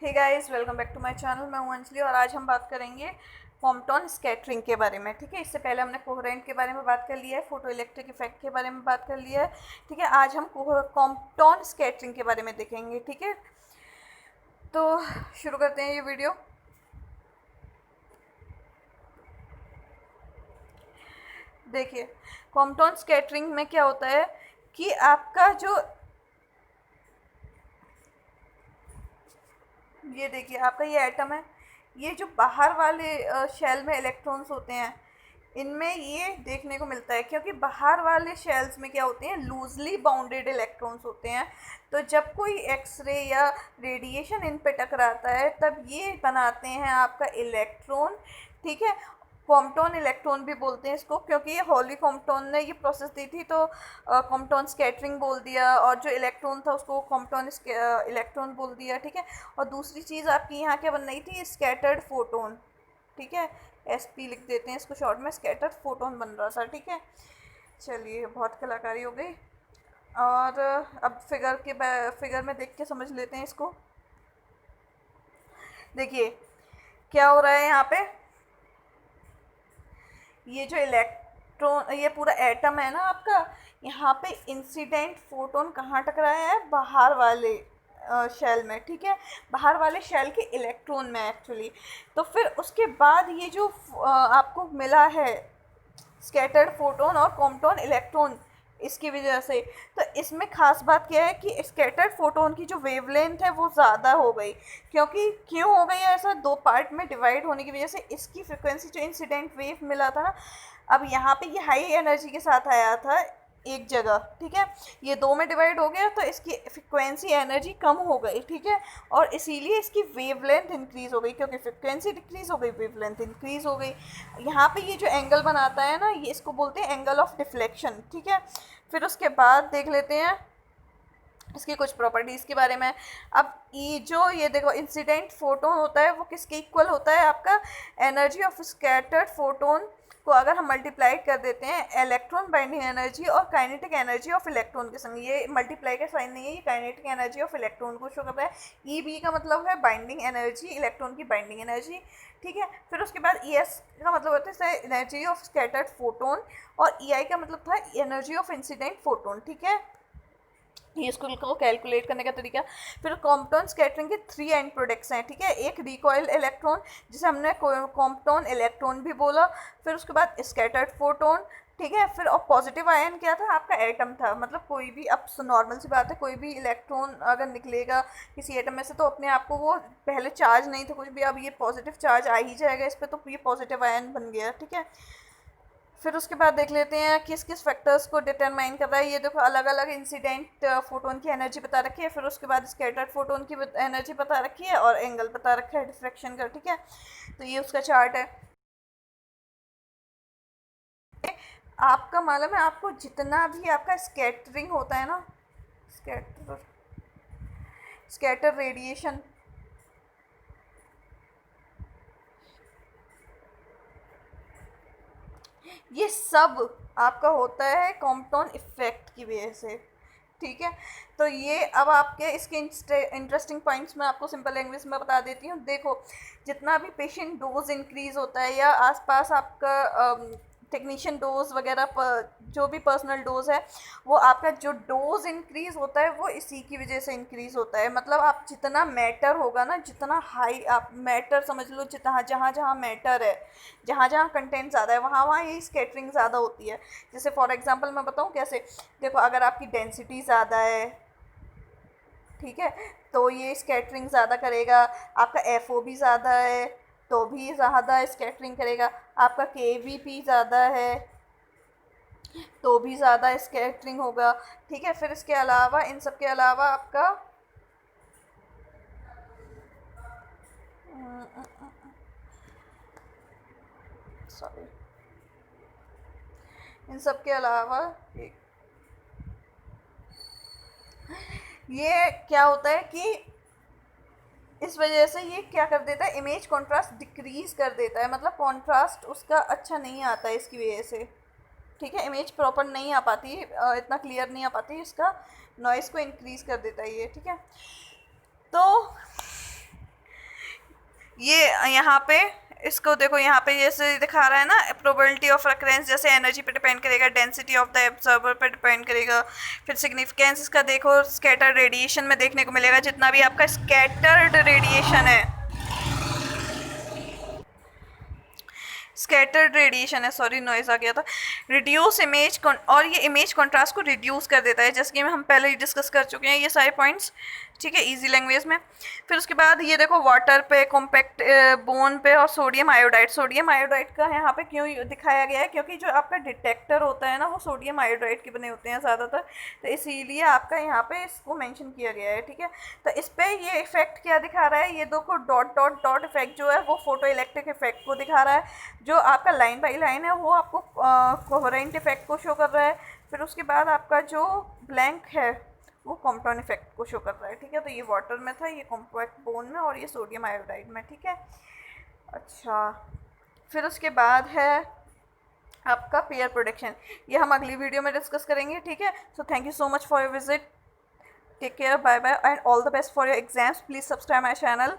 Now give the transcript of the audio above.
Hey guys, welcome back to my channel. मैं हूं अंजलि और आज हम बात करेंगे कॉम्पटन स्कैटरिंग के बारे में। ठीक है, इससे पहले हमने कोहेरेंट के बारे में बात कर लिया है, फोटो इलेक्ट्रिक इफेक्ट के बारे में बात कर लिया है। ठीक है, आज हम कॉम्पटन स्कैटरिंग के बारे में देखेंगे। ठीक है, तो शुरू करते हैं ये वीडियो। देखिए, कॉम्पटन स्कैटरिंग में क्या होता है कि आपका जो ये देखिए आपका ये एटम है, ये जो बाहर वाले शेल में इलेक्ट्रॉन्स होते हैं, इनमें ये देखने को मिलता है क्योंकि बाहर वाले शेल्स में क्या होते हैं, लूजली बाउंडेड इलेक्ट्रॉन्स होते हैं। तो जब कोई एक्सरे या रेडिएशन इन पे टकराता है तब ये बनाते हैं आपका इलेक्ट्रॉन। ठीक है, कॉम्पटन इलेक्ट्रॉन भी बोलते हैं इसको, क्योंकि ये हॉली कॉम्पटन ने ये प्रोसेस दी थी तो कॉम्पटन स्कैटरिंग बोल दिया, और जो इलेक्ट्रॉन था उसको कॉम्पटन इलेक्ट्रॉन बोल दिया। ठीक है, और दूसरी चीज़ आपकी यहाँ क्या बन रही थी, स्कैटर्ड फोटोन। ठीक है, SP लिख देते हैं इसको शॉर्ट में, स्कैटर्ड फोटोन बन रहा था। ठीक है, चलिए बहुत कलाकारी हो गई। और अब फिगर में देख के समझ लेते हैं इसको। देखिए क्या हो रहा है यहाँ पे, ये जो इलेक्ट्रॉन, ये पूरा एटम है ना आपका, यहाँ पे इंसिडेंट फोटोन कहाँ टकराया है, बाहर वाले शेल में। ठीक है, बाहर वाले शेल के इलेक्ट्रॉन में एक्चुअली। तो फिर उसके बाद ये जो आपको मिला है स्कैटर्ड फोटोन और कॉम्पटन इलेक्ट्रॉन, इसकी वजह से, तो इसमें खास बात क्या है कि स्कैटर्ड फोटोन की जो वेवलेंथ है वो ज़्यादा हो गई। क्यों हो गई है ऐसा, दो पार्ट में डिवाइड होने की वजह से इसकी फ्रिक्वेंसी जो इंसिडेंट वेव मिला था ना, अब यहाँ पे ये हाई एनर्जी के साथ आया था एक जगह। ठीक है, ये दो में डिवाइड हो गया तो इसकी फ्रिक्वेंसी एनर्जी कम हो गई। ठीक है, और इसीलिए इसकी वेवलेंथ इंक्रीज हो गई, क्योंकि फ्रिक्वेंसी डिक्रीज हो गई, वेवलेंथ इंक्रीज हो गई। यहाँ पे ये जो एंगल बनाता है ना, ये इसको बोलते हैं एंगल ऑफ डिफ्लेक्शन। ठीक है, फिर उसके बाद देख लेते हैं इसकी कुछ प्रॉपर्टीज़ के बारे में। अब ये देखो इंसिडेंट फोटोन होता है वो किसके इक्वल होता है, आपका एनर्जी ऑफ स्कैटर्ड फोटोन को अगर हम मल्टीप्लाई कर देते हैं इलेक्ट्रॉन बाइंडिंग एनर्जी और काइनेटिक एनर्जी ऑफ इलेक्ट्रॉन के संग। ये मल्टीप्लाई का साइन नहीं है, ये काइनेटिक एनर्जी ऑफ इलेक्ट्रॉन को शो करता है। EB का मतलब है बाइंडिंग एनर्जी, इलेक्ट्रॉन की बाइंडिंग एनर्जी। ठीक है, फिर उसके बाद ES का मतलब होता है एनर्जी ऑफ स्कैटर्ड फोटोन, और EI का मतलब था एनर्जी ऑफ इंसिडेंट फोटोन। ठीक है, ये इसको को कैलकुलेट करने का तरीका। फिर कॉम्पटन स्कैटरिंग के 3 एंड प्रोडक्ट्स हैं। ठीक है, एक रिकॉइल इलेक्ट्रॉन जिसे हमने कॉम्पटन इलेक्ट्रॉन भी बोला, फिर उसके बाद स्कैटर्ड फोटोन। ठीक है, फिर और पॉजिटिव आयन क्या था, आपका एटम था। मतलब कोई भी, अब नॉर्मल सी बात है, कोई भी इलेक्ट्रॉन अगर निकलेगा किसी एटम में से तो अपने आप को वो पहले चार्ज नहीं था कुछ भी, अब ये पॉजिटिव चार्ज आ ही जाएगा इस पर, तो ये पॉजिटिव आयन बन गया। ठीक है, फिर उसके बाद देख लेते हैं किस किस फैक्टर्स को डिटरमाइन कर रहा है। ये देखो अलग अलग इंसिडेंट फोटोन की एनर्जी बता रखी है, फिर उसके बाद स्कैटर्ड फोटोन की एनर्जी बता रखी है, और एंगल बता रखा है डिफ्रैक्शन का। ठीक है, तो ये उसका चार्ट है। आपका मालूम है, आपको जितना भी आपका स्कैटरिंग होता है ना, स्कैटर स्कैटर रेडिएशन, ये सब आपका होता है कॉम्पटन इफेक्ट की वजह से। ठीक है, तो ये अब आपके इसके इंटरेस्टिंग पॉइंट्स मैं आपको सिंपल लैंग्वेज में बता देती हूँ। देखो, जितना भी पेशेंट डोज इंक्रीज होता है या आसपास आपका टेक्नीशियन डोज वगैरह जो भी पर्सनल डोज है, वो आपका जो डोज इंक्रीज होता है वो इसी की वजह से इंक्रीज होता है। मतलब आप जितना मैटर होगा ना, जितना हाई आप मैटर समझ लो, जितना जहाँ जहाँ मैटर है, जहाँ जहाँ कंटेंट ज़्यादा है, वहाँ वहाँ ये स्कैटरिंग ज़्यादा होती है। जैसे फॉर एग्जांपल मैं बताऊँ कैसे, देखो अगर आपकी डेंसिटी ज़्यादा है, ठीक है, तो ये स्कैटरिंग ज़्यादा करेगा। आपका FO भी ज़्यादा है तो भी ज़्यादा स्कैटरिंग करेगा। आपका KVP ज़्यादा है तो भी ज़्यादा स्कैटरिंग होगा। ठीक है, फिर इसके अलावा, इन सब के अलावा आपका सॉरी, इन सब के अलावा ये क्या होता है कि इस वजह से ये क्या कर देता है, इमेज कॉन्ट्रास्ट डिक्रीज कर देता है। मतलब कॉन्ट्रास्ट उसका अच्छा नहीं आता है इसकी वजह से। ठीक है, इमेज प्रॉपर नहीं आ पाती, इतना क्लियर नहीं आ पाती, इसका नॉइस को इंक्रीज कर देता है ये। ठीक है, तो ये यहाँ पे इसको देखो, यहाँ पे जैसे दिखा रहा है ना, प्रोबेबिलिटी ऑफ अक्रेंस जैसे एनर्जी पे डिपेंड करेगा, डेंसिटी ऑफ द एब्जॉर्बर पे डिपेंड करेगा, फिर सिग्निफिकेंस इसका देखो स्कैटर्ड रेडिएशन में देखने को मिलेगा, जितना भी आपका स्कैटर्ड रेडिएशन है, स्कैटर्ड रेडिएशन है, सॉरी नॉइज आ गया था, रिड्यूस इमेज, और ये इमेज कॉन्ट्रास्ट को रिड्यूस कर देता है, जैसे कि हम पहले ही डिस्कस कर चुके हैं ये सारे पॉइंट्स, ठीक है, इजी लैंग्वेज में। फिर उसके बाद ये देखो वाटर पे, कॉम्पैक्ट बोन पे और सोडियम आयोडाइड। सोडियम आयोडाइड का यहाँ पे क्यों दिखाया गया है, क्योंकि जो आपका डिटेक्टर होता है ना वो सोडियम आयोडाइड के बने होते हैं ज़्यादातर, तो इसीलिए आपका यहाँ पे इसको मेंशन किया गया है, ठीक है। तो इस पर ये इफेक्ट क्या दिखा रहा है, ये देखो डॉट डॉट डॉट इफेक्ट जो है वो फोटो इलेक्ट्रिक इफेक्ट को दिखा रहा है, जो आपका लाइन बाई लाइन है वो आपको कोहेरेंट इफेक्ट को शो कर रहा है। फिर उसके बाद आपका जो ब्लैंक है वो कॉम्पाउंड इफेक्ट को शो कर रहा है, ठीक है। तो ये वाटर में था, ये कॉम्पैक्ट बोन में, और ये सोडियम आयोडाइड में, ठीक है। अच्छा, फिर उसके बाद है आपका पेयर प्रोडक्शन, ये हम अगली वीडियो में डिस्कस करेंगे, ठीक है। So thank you so much for your visit, take care, bye bye and all the best for your exams, please subscribe my channel.